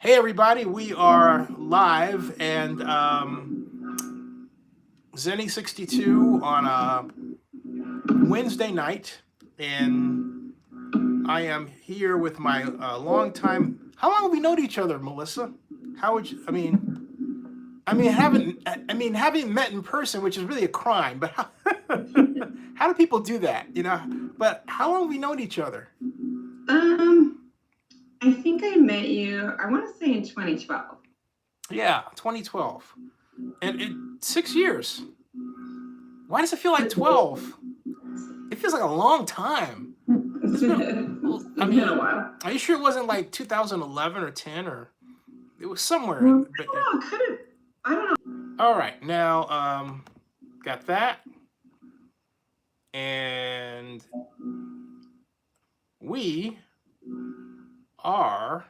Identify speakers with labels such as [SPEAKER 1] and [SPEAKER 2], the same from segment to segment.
[SPEAKER 1] Hey everybody, we are live and Zenny62 on a Wednesday night, and I am here with my long time. How long have we known each other, Melissa? How would you? Having met in person, which is really a crime. But how do people do that? But how long have we known each other?
[SPEAKER 2] Um, I think I met you, I want to say in 2012.
[SPEAKER 1] Yeah, 2012, and 6 years. Why does it feel like 12? It feels like a long time.
[SPEAKER 2] It's
[SPEAKER 1] It's been.
[SPEAKER 2] been,
[SPEAKER 1] I
[SPEAKER 2] it's been
[SPEAKER 1] mean,
[SPEAKER 2] a while.
[SPEAKER 1] are you sure it wasn't like 2011 or 10 or it was somewhere?
[SPEAKER 2] Well,
[SPEAKER 1] But
[SPEAKER 2] I don't know. Kind of. I don't know.
[SPEAKER 1] all right, now got that, and we are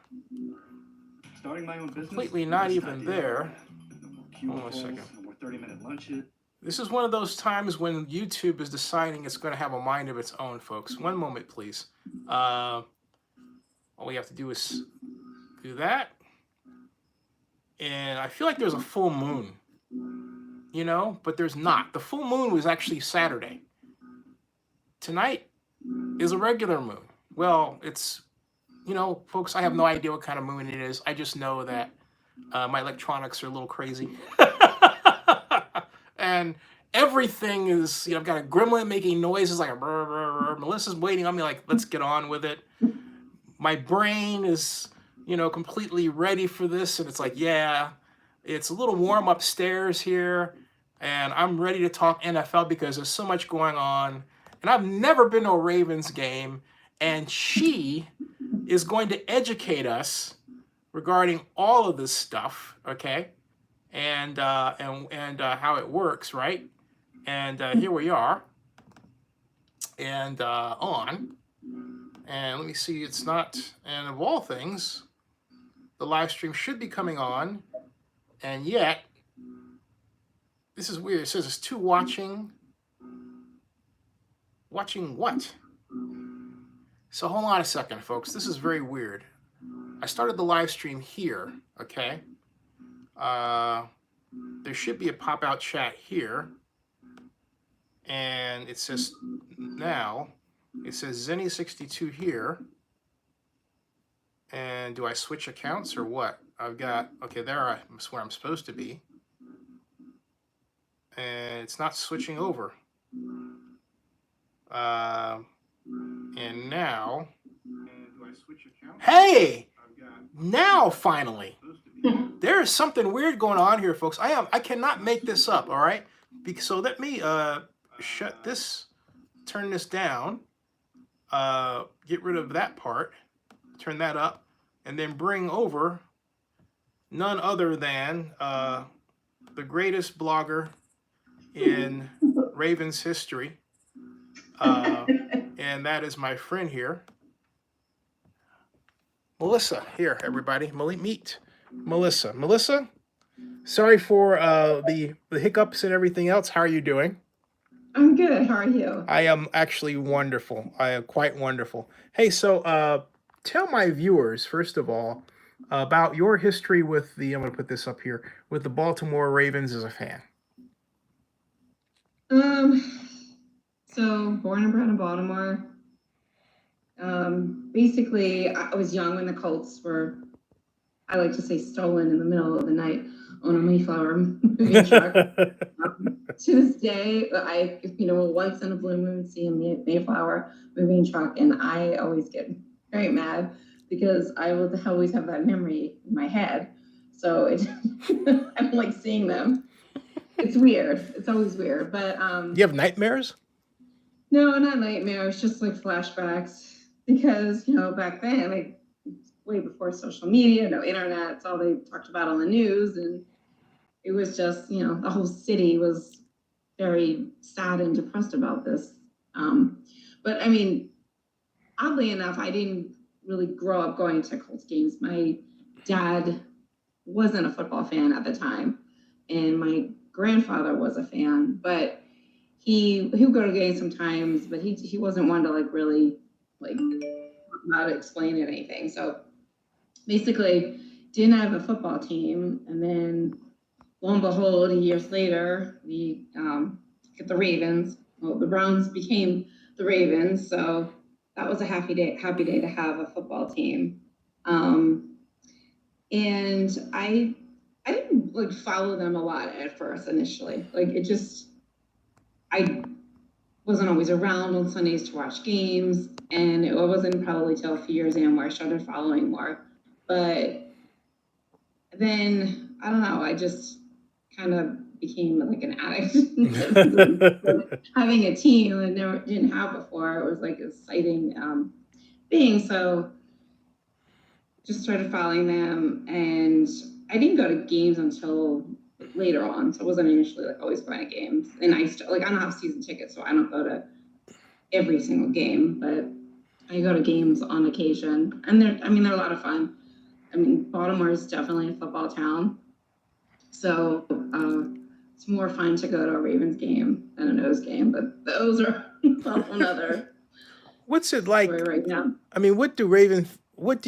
[SPEAKER 3] Starting my own business.
[SPEAKER 1] completely not even there. Hold on a second.
[SPEAKER 3] More 30-minute lunches.
[SPEAKER 1] This is one of those times when YouTube is deciding it's going to have a mind of its own, folks. One moment, please. All we have to do is do that. And I feel like there's a full moon, but there's not. The full moon was actually Saturday. Tonight is a regular moon. Well, it's, folks, I have no idea what kind of moon it is. I just know that my electronics are a little crazy. And everything is, I've got a gremlin making noises like a brr, brr, brr. Melissa's waiting on me like, let's get on with it. My brain is, completely ready for this. And it's like, yeah, it's a little warm upstairs here. And I'm ready to talk NFL because there's so much going on. And I've never been to a Ravens game. And she is going to educate us regarding all of this stuff, okay? And how it works, right? And here we are. And on. And let me see, it's not, and of all things, the live stream should be coming on, and yet, this is weird. It says it's two watching. Watching what? So hold on a second, folks. This is very weird. I started the live stream here, okay? There should be a pop-out chat here. And it says now, it says Zenny62 here. And do I switch accounts or what? I've got, okay, that's where I'm supposed to be. And it's not switching over. And now, do I switch accounts? Hey! Now, finally. There is something weird going on here, folks. I cannot make this up, all right? So let me shut this, turn this down, get rid of that part, turn that up, and then bring over none other than the greatest blogger in Ravens history, and that is my friend here, Melissa. Here, everybody, meet Melissa. Melissa, sorry for the hiccups and everything else. How are you doing?
[SPEAKER 2] I'm good. How are you?
[SPEAKER 1] I am actually wonderful. I am quite wonderful. Hey, so tell my viewers, first of all, about your history with I'm going to put this up here, with the Baltimore Ravens as a fan.
[SPEAKER 2] So born and bred in Baltimore. Basically, I was young when the Colts were, I like to say, stolen in the middle of the night on a Mayflower moving truck. To this day, I, once in a blue moon, see a Mayflower moving truck, and I always get very mad because I will always have that memory in my head. So I don't like seeing them. It's weird. It's always weird. But
[SPEAKER 1] you have nightmares?
[SPEAKER 2] No, not nightmares, just like flashbacks. Because, back then, like way before social media, no internet, it's all they talked about on the news. And it was just, the whole city was very sad and depressed about this. But I mean, oddly enough, I didn't really grow up going to Colts games. My dad wasn't a football fan at the time, and my grandfather was a fan, but he would go to games sometimes, but he wasn't one to really not explain anything. So basically, didn't have a football team, and then lo and behold, years later, we get the Ravens. Well, the Browns became the Ravens, so that was a happy day to have a football team. Um, and I didn't like follow them a lot at first initially. Like it just I wasn't always around on Sundays to watch games, and it wasn't probably till a few years in where I started following more. But then I don't know, I just kind of became like an addict. Having a team I never didn't have before, it was like an exciting thing. So just started following them, and I didn't go to games until later on. So I wasn't initially like always going to games. And I don't have season tickets, so I don't go to every single game, but I go to games on occasion, and they're a lot of fun. I mean, Baltimore is definitely a football town, so it's more fun to go to a Ravens game than a Nose game. But those are another
[SPEAKER 1] What's it like?
[SPEAKER 2] story right now.
[SPEAKER 1] I mean, what do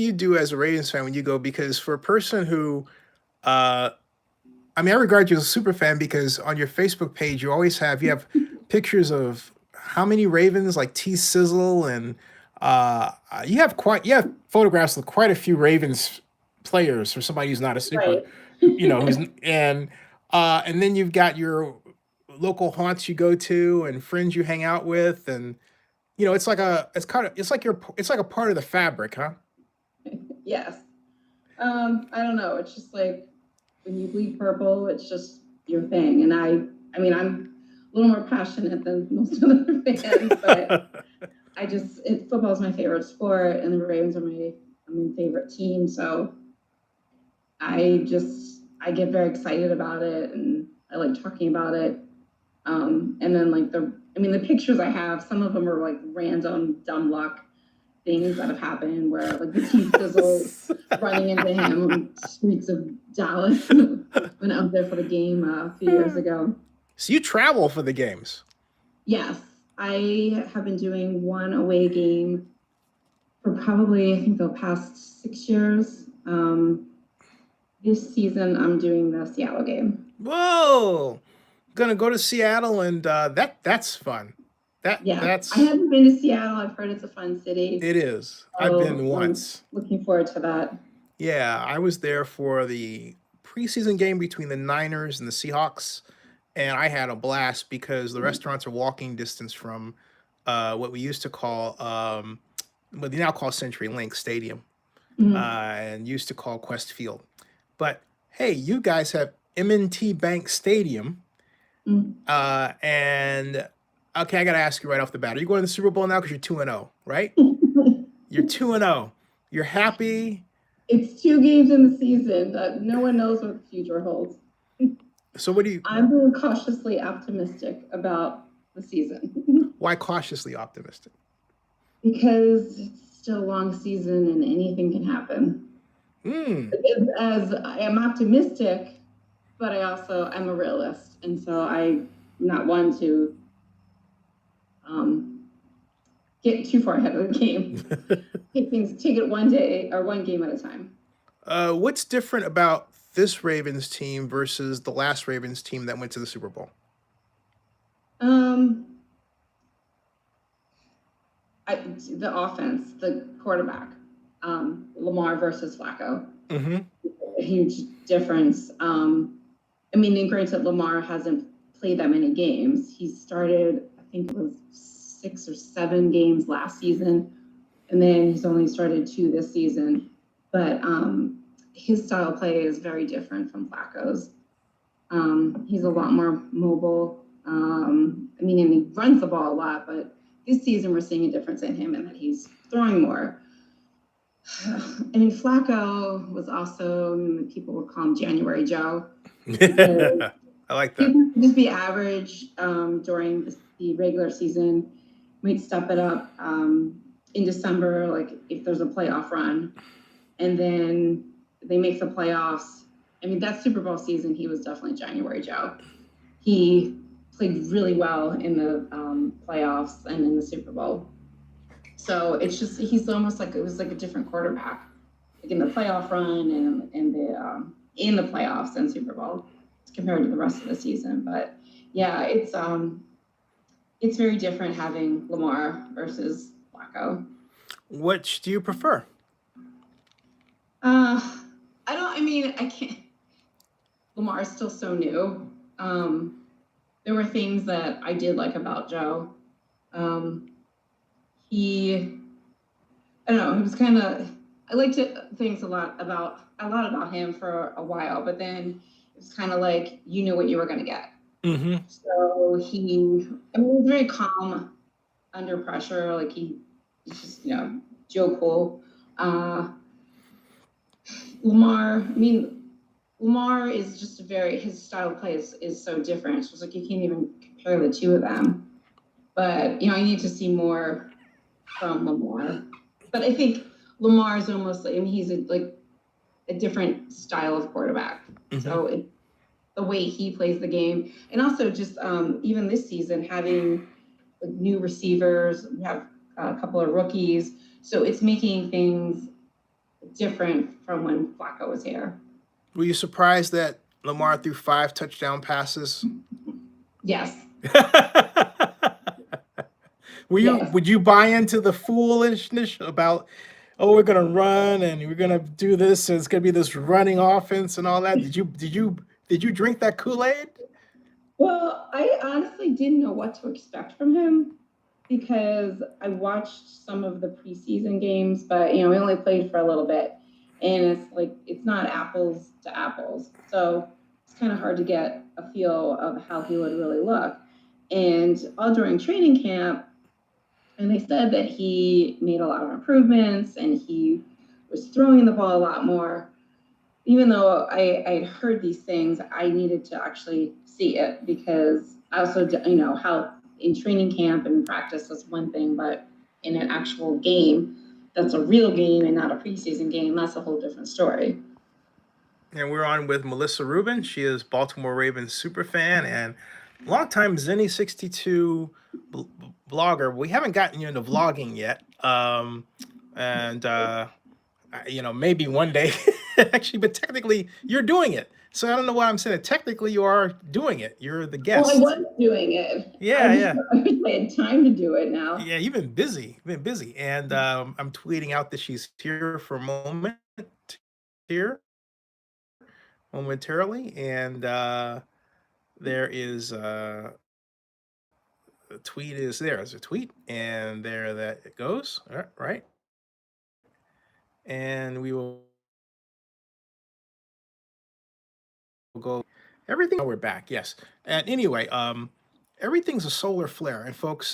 [SPEAKER 1] you do as a Ravens fan when you go? Because for a person who, I mean, I regard you as a super fan because on your Facebook page, you have pictures of how many Ravens, like T Sizzle, and you have photographs of quite a few Ravens players for somebody who's not a super,
[SPEAKER 2] Right.
[SPEAKER 1] who's and then you've got your local haunts you go to and friends you hang out with, and it's like a part of the fabric, huh?
[SPEAKER 2] Yes. I don't know. It's just like when you bleed purple, it's just your thing. And I mean, I'm a little more passionate than most other fans, but football is my favorite sport, and the Ravens are my favorite team. So I get very excited about it, and I like talking about it. And then like the pictures I have, some of them are like random dumb luck things that have happened where like the T Sizzle running into him on the streets of Dallas when I was there for the game a few years ago.
[SPEAKER 1] So you travel for the games?
[SPEAKER 2] Yes, I have been doing one away game for probably, I think, the past 6 years. This season, I'm doing the Seattle game.
[SPEAKER 1] Whoa! Gonna go to Seattle, and that's fun.
[SPEAKER 2] I haven't been to Seattle. I've heard it's a fun city.
[SPEAKER 1] It is. I've been once.
[SPEAKER 2] I'm looking forward to that.
[SPEAKER 1] Yeah, I was there for the preseason game between the Niners and the Seahawks, and I had a blast because the restaurants are walking distance from what we used to call, what they now call CenturyLink Stadium, and used to call Quest Field. But hey, you guys have M&T Bank Stadium, and okay, I got to ask you right off the bat. Are you going to the Super Bowl now because you're 2-0, right? You're 2-0. You're happy.
[SPEAKER 2] It's 2 games in the season. No one knows what the future holds.
[SPEAKER 1] So what do you...
[SPEAKER 2] I'm being cautiously optimistic about the season.
[SPEAKER 1] Why cautiously optimistic?
[SPEAKER 2] Because it's still a long season and anything can happen. As I am optimistic, but I'm a realist. And so I'm not one to get too far ahead of the game. Take it one day or one game at a time.
[SPEAKER 1] What's different about this Ravens team versus the last Ravens team that went to the Super Bowl?
[SPEAKER 2] The offense, the quarterback, Lamar versus Flacco. A huge difference. And granted, Lamar hasn't played that many games. He started, I think it was 6 or 7 games last season, and then he's only started 2 this season. But his style of play is very different from Flacco's. He's a lot more mobile. And he runs the ball a lot, but this season we're seeing a difference in him and that he's throwing more. Flacco was also, people would call him January Joe.
[SPEAKER 1] I like that.
[SPEAKER 2] He would just be average during the regular season. Might step it up in December, like if there's a playoff run. And then they make the playoffs. That Super Bowl season, he was definitely January Joe. He played really well in the playoffs and in the Super Bowl. So it's just, he's almost like, it was like a different quarterback. like in the playoff run and the in the playoffs and Super Bowl compared to the rest of the season. But yeah, it's very different having Lamar versus Flacco.
[SPEAKER 1] Which do you prefer?
[SPEAKER 2] Uh, I don't. I mean, I can't. Lamar is still so new. There were things that I did like about Joe. Um, he, I don't know. He was kind of. I liked things a lot about him for a while, but then it was kind of like you knew what you were going to get.
[SPEAKER 1] Mm-hmm.
[SPEAKER 2] So I mean, he was very calm under pressure. Like he's just Joe Cool. Uh, Lamar is just his style of play is so different. It's just like you can't even compare the two of them. But I need to see more from Lamar. But I think Lamar is almost like, I mean, he's like a different style of quarterback.
[SPEAKER 1] Mm-hmm.
[SPEAKER 2] So the way he plays the game, and also just even this season having like, new receivers, we have a couple of rookies, so it's making things different from when Flacco was here.
[SPEAKER 1] Were you surprised that Lamar threw 5 touchdown passes?
[SPEAKER 2] Yes.
[SPEAKER 1] Yes. Would you buy into the foolishness about, oh, we're gonna run and we're gonna do this and it's gonna be this running offense and all that? Did you drink that Kool-Aid?
[SPEAKER 2] Well, I honestly didn't know what to expect from him because I watched some of the preseason games, but we only played for a little bit, and it's like it's not apples to apples. So it's kind of hard to get a feel of how he would really look. And all during training camp, and they said that he made a lot of improvements and he was throwing the ball a lot more. Even though I had heard these things, I needed to actually see it because I also, how in training camp and practice is one thing, but in an actual game, that's a real game and not a preseason game, that's a whole different story.
[SPEAKER 1] And we're on with Melissa Rubin. She is Baltimore Ravens super fan and longtime Zenny62 blogger. We haven't gotten you into vlogging yet. And maybe one day actually, but technically you're doing it. So I don't know why I'm saying it. Technically you are doing it. You're the guest.
[SPEAKER 2] Well, I was doing it.
[SPEAKER 1] Yeah.
[SPEAKER 2] I had time to do it now.
[SPEAKER 1] Yeah, you've been busy. And I'm tweeting out that she's here for a moment here momentarily. And there is the tweet is there. There's a tweet, and there that it goes. All right. And we will go everything. Oh, we're back. Yes. And anyway, everything's a solar flare, and folks,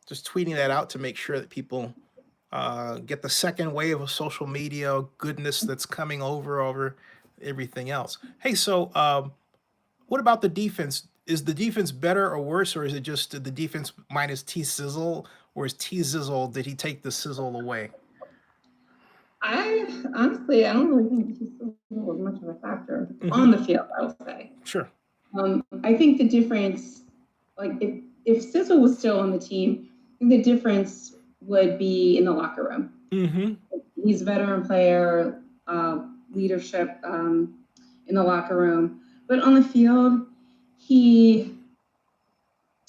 [SPEAKER 1] just tweeting that out to make sure that people get the second wave of social media goodness that's coming over everything else. Hey, so what about the defense? Is the defense better or worse, or is it just the defense minus T Sizzle, or is T Sizzle, did he take the sizzle away?
[SPEAKER 2] I don't really think T Sizzle was much of a factor on the field, I would say.
[SPEAKER 1] Sure.
[SPEAKER 2] I think the difference, like if Sizzle was still on the team, I think the difference would be in the locker room.
[SPEAKER 1] Mm-hmm.
[SPEAKER 2] He's a veteran player, leadership in the locker room. But on the field, he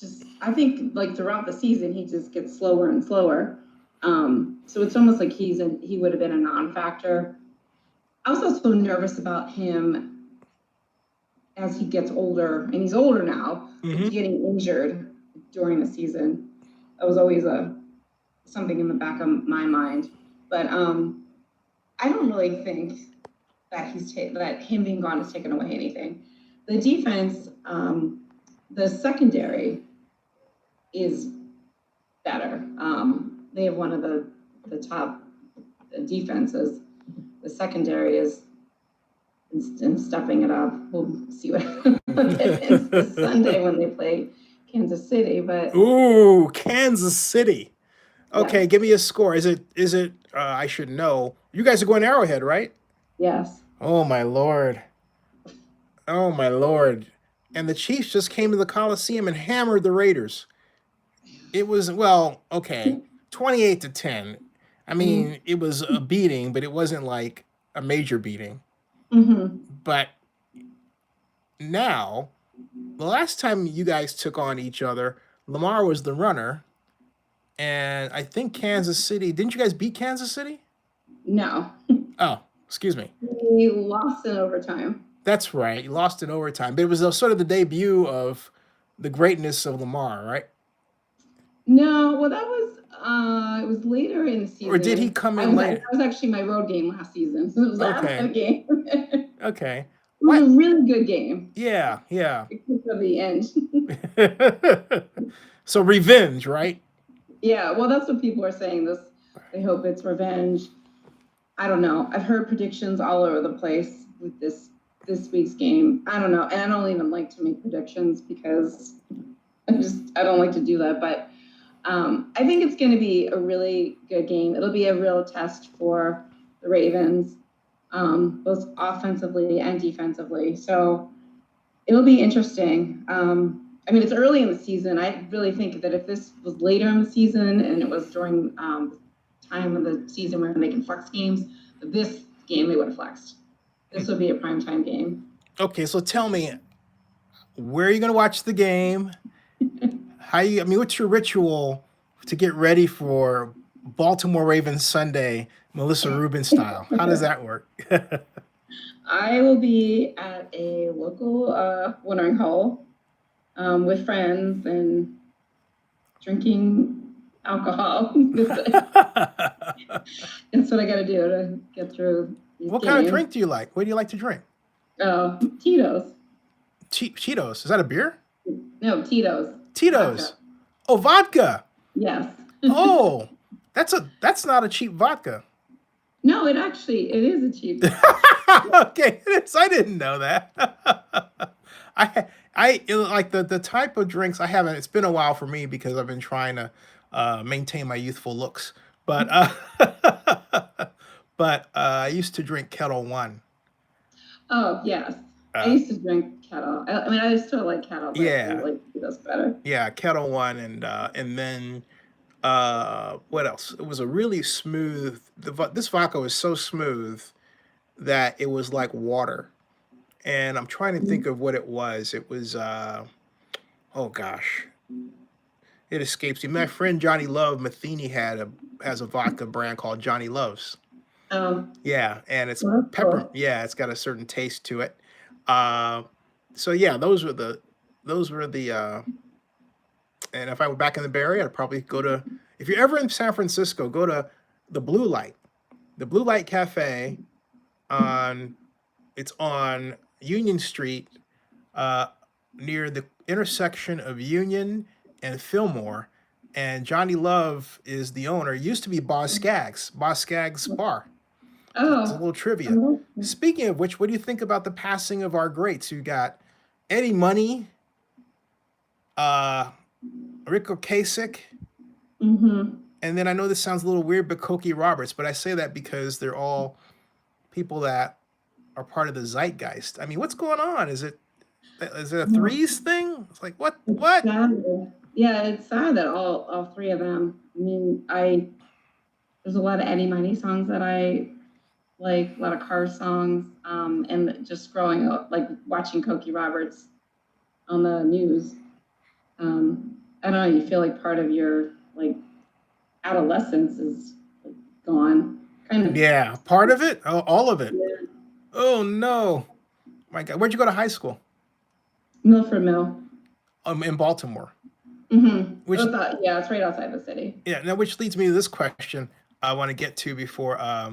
[SPEAKER 2] just, I think like throughout the season, he just gets slower and slower. So it's almost like he would have been a non-factor. I was also nervous about him as he gets older, and he's older now, getting injured during the season. That was always something in the back of my mind. But I don't really think that that him being gone has taken away anything. The defense, the secondary is better. They have one of the top defenses. The secondary is and stepping it up. We'll see what happens this Sunday when they play Kansas City. But
[SPEAKER 1] ooh, Kansas City. Okay,
[SPEAKER 2] yes.
[SPEAKER 1] Give me a score. Is it? I should know. You guys are going Arrowhead, right?
[SPEAKER 2] Yes.
[SPEAKER 1] Oh my lord. And the Chiefs just came to the Coliseum and hammered the Raiders. It was 28-10. I mean, it was a beating, but it wasn't like a major beating.
[SPEAKER 2] Mm-hmm.
[SPEAKER 1] But now, the last time you guys took on each other, Lamar was the runner, and I think Kansas City. Didn't you guys beat Kansas City?
[SPEAKER 2] No,
[SPEAKER 1] Oh, excuse me.
[SPEAKER 2] we lost in overtime.
[SPEAKER 1] That's right. You lost in overtime, but it was sort of the debut of the greatness of Lamar, right?
[SPEAKER 2] No, well, it was later in the
[SPEAKER 1] Or did he
[SPEAKER 2] season.
[SPEAKER 1] come in
[SPEAKER 2] That
[SPEAKER 1] later?
[SPEAKER 2] was actually my road game last season. So it was after
[SPEAKER 1] Okay.
[SPEAKER 2] the game. It
[SPEAKER 1] Okay.
[SPEAKER 2] was
[SPEAKER 1] What?
[SPEAKER 2] a really good game,
[SPEAKER 1] Yeah, yeah.
[SPEAKER 2] except for the end.
[SPEAKER 1] So revenge, right?
[SPEAKER 2] Yeah, well, that's what people are saying. They hope it's revenge. I don't know. I've heard predictions all over the place with this week's game. I don't know, and I don't even like to make predictions because I don't like to do that. But I think it's going to be a really good game. It'll be a real test for the Ravens, both offensively and defensively. So it'll be interesting. I mean, it's early in the season. I really think that if this was later in the season and it was during the time of the season where they can flex games, this game they would have flexed. This would be a primetime game.
[SPEAKER 1] Okay, so tell me, where are you going to watch the game? I mean, what's your ritual to get ready for Baltimore Ravens Sunday, Melissa Rubin style? How does that work?
[SPEAKER 2] I will be at a local watering hole with friends and drinking alcohol. That's what I got to do to get through these
[SPEAKER 1] What
[SPEAKER 2] games.
[SPEAKER 1] kind of drink do you like? What do you like to drink?
[SPEAKER 2] Tito's.
[SPEAKER 1] Cheetos. Is that a beer?
[SPEAKER 2] No, Tito's.
[SPEAKER 1] Tito's.
[SPEAKER 2] Vodka.
[SPEAKER 1] Oh, vodka.
[SPEAKER 2] Yes.
[SPEAKER 1] Oh, that's not a cheap vodka.
[SPEAKER 2] No, it is a cheap.
[SPEAKER 1] Okay, it is. I didn't know that. Like the type of drinks I haven't. It's been a while for me because I've been trying to maintain my youthful looks. But I used to drink Kettle One.
[SPEAKER 2] Oh, yes. I used to drink Kettle. I mean, I still like Kettle, but I
[SPEAKER 1] Yeah,
[SPEAKER 2] like Tito's better.
[SPEAKER 1] yeah, Kettle One, and then what else? It was a really smooth. This vodka was so smooth that it was like water. And I'm trying to think of what it was. It was oh gosh, it escapes me. My friend Johnny Love Matheny has a vodka brand called Johnny Loves. Yeah, and it's
[SPEAKER 2] Well, that's
[SPEAKER 1] pepper.
[SPEAKER 2] cool.
[SPEAKER 1] Yeah, it's got a certain taste to it. Uh, so yeah, those were the. And if I were back in the Bay Area, I'd probably go to. If you're ever in San Francisco, go to the Blue Light, Cafe on. It's on Union Street, uh, near the intersection of Union and Fillmore. And Johnny Love is the owner. It used to be Boz Scaggs Bar. It's a
[SPEAKER 2] Oh,
[SPEAKER 1] little trivia. Speaking of which, what do you think about the passing of our greats? You got Eddie Money, uh, Rick Ocasek,
[SPEAKER 2] mm-hmm.
[SPEAKER 1] and then I know this sounds a little weird, but Cokie Roberts. But I say that because they're all people that are part of the zeitgeist. I mean, what's going on? Is it a threes thing? It's like what? What?
[SPEAKER 2] Sad. Yeah, it's sad that all three of them. I mean, there's a lot of Eddie Money songs that I like, a lot of car songs, and just growing up, like watching Cokie Roberts on the news. I don't know, you feel like part of your like adolescence is like, gone, kind of.
[SPEAKER 1] Yeah, part of it, all of it.
[SPEAKER 2] Yeah.
[SPEAKER 1] Oh no, my God, where'd you go to high school?
[SPEAKER 2] Milford Mill.
[SPEAKER 1] In Baltimore.
[SPEAKER 2] Mm-hmm.
[SPEAKER 1] Which
[SPEAKER 2] Yeah, it's right outside the city.
[SPEAKER 1] Yeah, now which leads me to this question I want to get to before I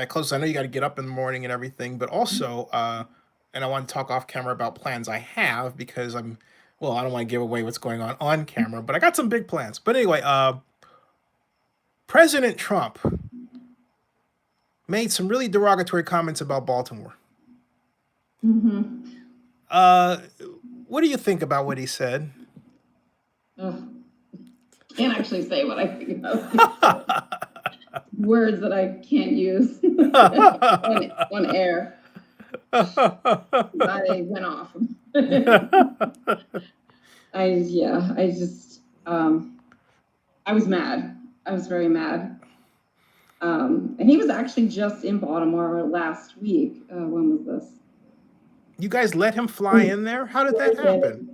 [SPEAKER 1] close. I know you got to get up in the morning and everything, but also, and I want to talk off camera about plans I have because I don't want to give away what's going on camera, but I got some big plans. But anyway, President Trump made some really derogatory comments about Baltimore.
[SPEAKER 2] Mm-hmm.
[SPEAKER 1] What do you think about what he said?
[SPEAKER 2] Oh, can't actually say what I think about words that I can't use on air. I went off. I was mad. I was very mad. And he was actually just in Baltimore last week. When was this?
[SPEAKER 1] You guys let him fly in there? How did that
[SPEAKER 2] Thursday.
[SPEAKER 1] happen?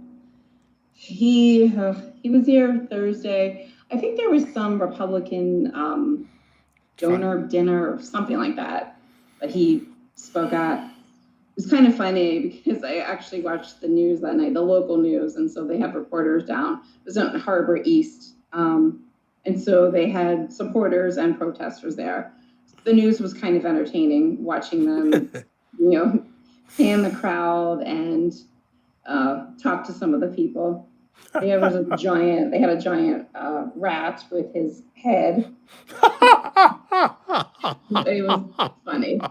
[SPEAKER 2] He was here Thursday. I think there was some Republican donor dinner or something like that he spoke at. It was kind of funny because I actually watched the news that night, the local news, and so they have reporters down. It was in Harbor East, and so they had supporters and protesters there. The news was kind of entertaining watching them, scan the crowd and talk to some of the people. There was a giant. They had a giant rat with his head. It was funny.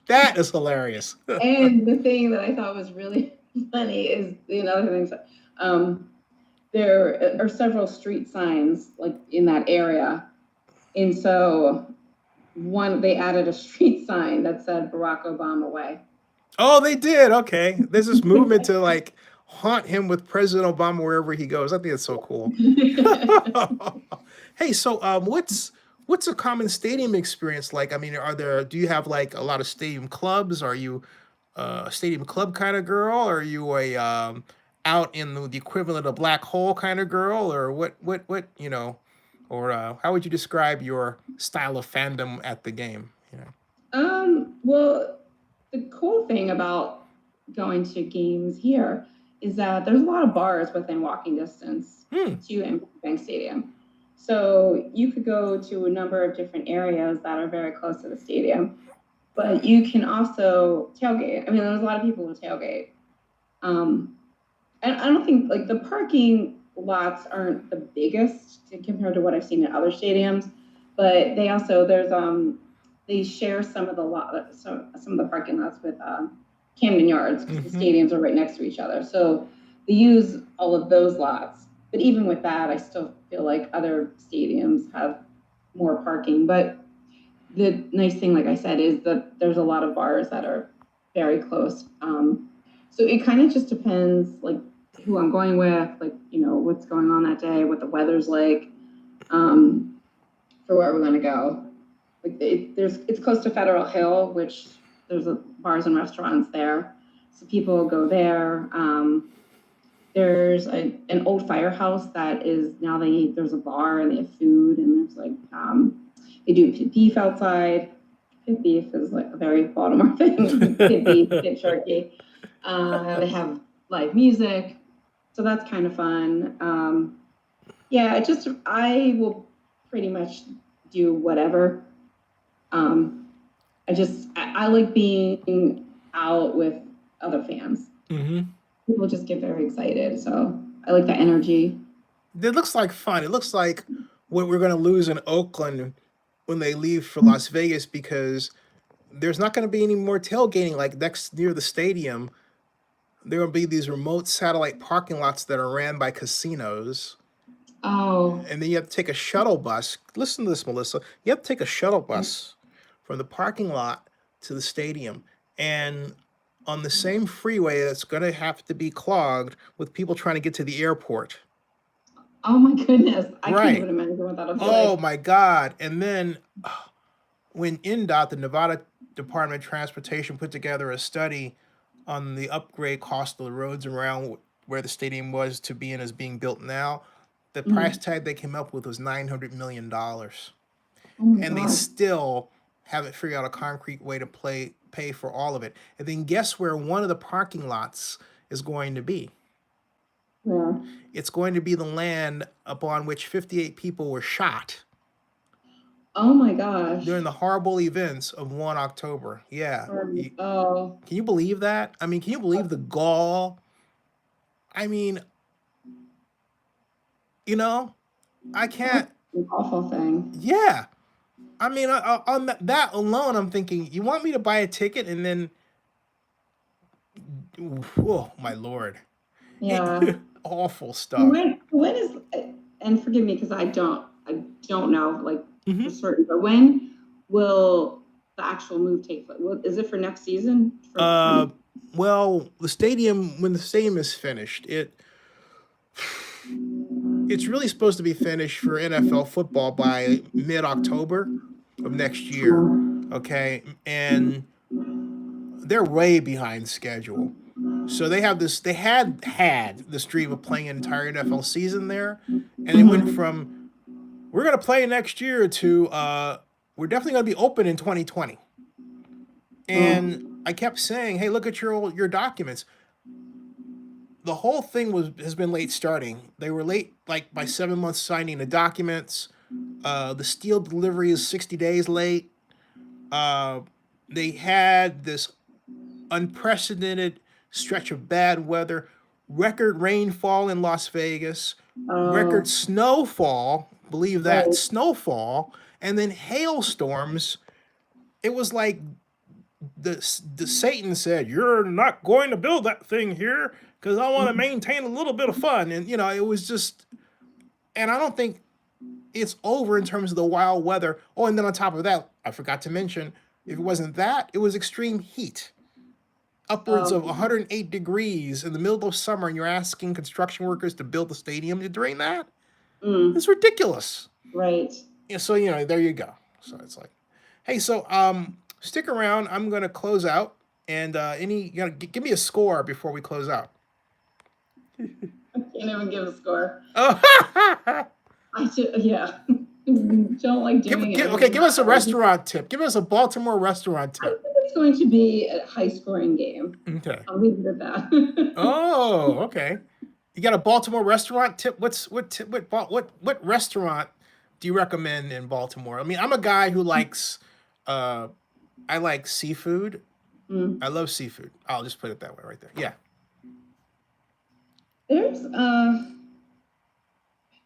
[SPEAKER 1] That is hilarious.
[SPEAKER 2] And the thing that I thought was really funny is another thing. There are several street signs like in that area, and so they added a street sign that said Barack Obama way.
[SPEAKER 1] Oh, they did. Okay, there's this movement to like haunt him with President Obama wherever he goes. I think that's so cool. Hey, so what's a common stadium experience like? I mean, do you have like a lot of stadium clubs? Are you a stadium club kind of girl? Are you a out in the equivalent of black hole kind of girl, or what or how would you describe your style of fandom at the game?
[SPEAKER 2] Well, the cool thing about going to games here is that there's a lot of bars within walking distance to Bank Stadium. So you could go to a number of different areas that are very close to the stadium, but you can also tailgate. I mean, there's a lot of people who tailgate. And I don't think like the parking lots aren't the biggest compared to what I've seen in other stadiums, but they also they share some of the parking lots with Camden Yards because the stadiums are right next to each other. So they use all of those lots. But even with that, I still feel like other stadiums have more parking. But the nice thing, like I said, is that there's a lot of bars that are very close. So it kind of just depends, like who I'm going with, like what's going on that day, what the weather's like, for where we're going to go. Like it's close to Federal Hill, which there's bars and restaurants there, so people go there. There's an old firehouse that is now there's a bar and they have food and there's like they do pit beef outside. Pit beef is like a very Baltimore thing. Pit beef, pit turkey. They have live music, so that's kind of fun. Yeah, I will pretty much do whatever. I like being out with other fans. People just get very excited, so I like that energy.
[SPEAKER 1] It looks like fun. It looks like what we're going to lose in Oakland when they leave for Las Vegas, because there's not going to be any more tailgating like near the stadium. There will be these remote satellite parking lots that are ran by casinos.
[SPEAKER 2] Oh.
[SPEAKER 1] And then you have to take a shuttle bus. Listen to this, Melissa. You have to take a shuttle bus from the parking lot to the stadium. And on the same freeway, that's going to have to be clogged with people trying to get to the airport.
[SPEAKER 2] Oh my goodness. I can't even imagine what that'll be like.
[SPEAKER 1] Oh my God. And then when NDOT, the Nevada Department of Transportation, put together a study on the upgrade cost of the roads around where the stadium was to be in as being built now, the price tag they came up with was $900 million. And they still haven't figured out a concrete way to pay for all of it. And then guess where one of the parking lots is going to be?
[SPEAKER 2] Yeah.
[SPEAKER 1] It's going to be the land upon which 58 people were shot.
[SPEAKER 2] Oh my gosh.
[SPEAKER 1] During the horrible events of 1 October. Yeah.
[SPEAKER 2] Can
[SPEAKER 1] you believe that? I mean, can you believe the gall? I mean, I can't.
[SPEAKER 2] That's an awful thing.
[SPEAKER 1] Yeah. I mean, on that alone, I'm thinking, you want me to buy a ticket and then, oh my Lord.
[SPEAKER 2] Yeah.
[SPEAKER 1] Awful stuff.
[SPEAKER 2] When is, and forgive me because I don't know like for certain, but when will the actual move take place? Is it for next season?
[SPEAKER 1] Well, when the stadium is finished, it's really supposed to be finished for NFL football by mid-October of next year. Okay, and they're way behind schedule. So they have this. They had this dream of playing an entire NFL season there, and it went from we're gonna play next year to we're definitely gonna be open in 2020. And I kept saying, hey, look at your documents. The whole thing has been late starting. They were late like by 7 months signing the documents. The steel delivery is 60 days late. They had this unprecedented stretch of bad weather, record rainfall in Las Vegas, record
[SPEAKER 2] Oh,
[SPEAKER 1] snowfall, believe that,
[SPEAKER 2] right.
[SPEAKER 1] snowfall, and then hailstorms. It was like the Satan said, "You're not going to build that thing here because I want to maintain a little bit of fun." And it was just, and I don't think it's over in terms of the wild weather. Oh, and then on top of that, I forgot to mention, if it wasn't that, it was extreme heat, upwards
[SPEAKER 2] Oh,
[SPEAKER 1] of 108 degrees in the middle of summer, and you're asking construction workers to build the stadium during that?
[SPEAKER 2] mm,
[SPEAKER 1] It's ridiculous.
[SPEAKER 2] right.
[SPEAKER 1] Yeah, so there you go. So it's like, hey, so stick around. I'm gonna close out, and give me a score before we close out.
[SPEAKER 2] Can't even give a score.
[SPEAKER 1] Oh,
[SPEAKER 2] Yeah. Don't like doing it.
[SPEAKER 1] okay. Give us a restaurant tip. Give us a Baltimore restaurant
[SPEAKER 2] I
[SPEAKER 1] tip.
[SPEAKER 2] think it's going to be a high scoring game.
[SPEAKER 1] Okay.
[SPEAKER 2] I'll leave it at that.
[SPEAKER 1] Oh, okay. You got a Baltimore restaurant tip? What restaurant do you recommend in Baltimore? I mean, I'm a guy who likes I like seafood.
[SPEAKER 2] Mm.
[SPEAKER 1] I love seafood. I'll just put it that way right there. Yeah.
[SPEAKER 2] There's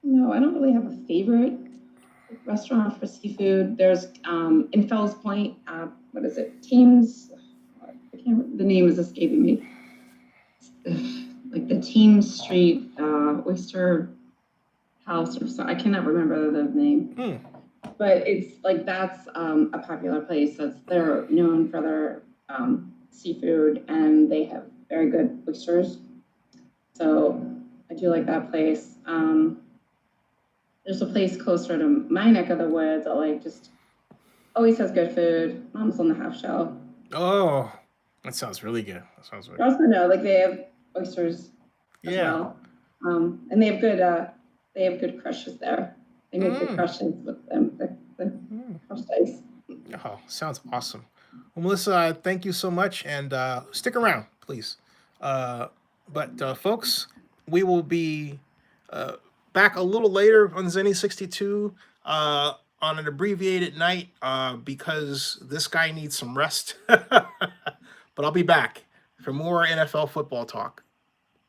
[SPEAKER 2] no, I don't really have a favorite restaurant for seafood. There's in Fells Point, what is it? Teams. I can't. The name is escaping me. Like the Team Street Oyster House or something. I cannot remember the name. But it's like that's a popular place. They're known for their seafood, and they have very good oysters. So I do like that place. There's a place closer to my neck of the woods that like just always has good food. Mom's on the half shell.
[SPEAKER 1] Oh, that sounds really good. That sounds really
[SPEAKER 2] I also know like they have oysters as
[SPEAKER 1] Yeah.
[SPEAKER 2] well, and they have good crushes there. They make good crushes with them, the crushed ice.
[SPEAKER 1] Oh, sounds awesome. Well, Melissa, thank you so much, and stick around, please. But folks, we will be back a little later on Zenny 62 on an abbreviated night because this guy needs some rest. But I'll be back for more NFL football talk.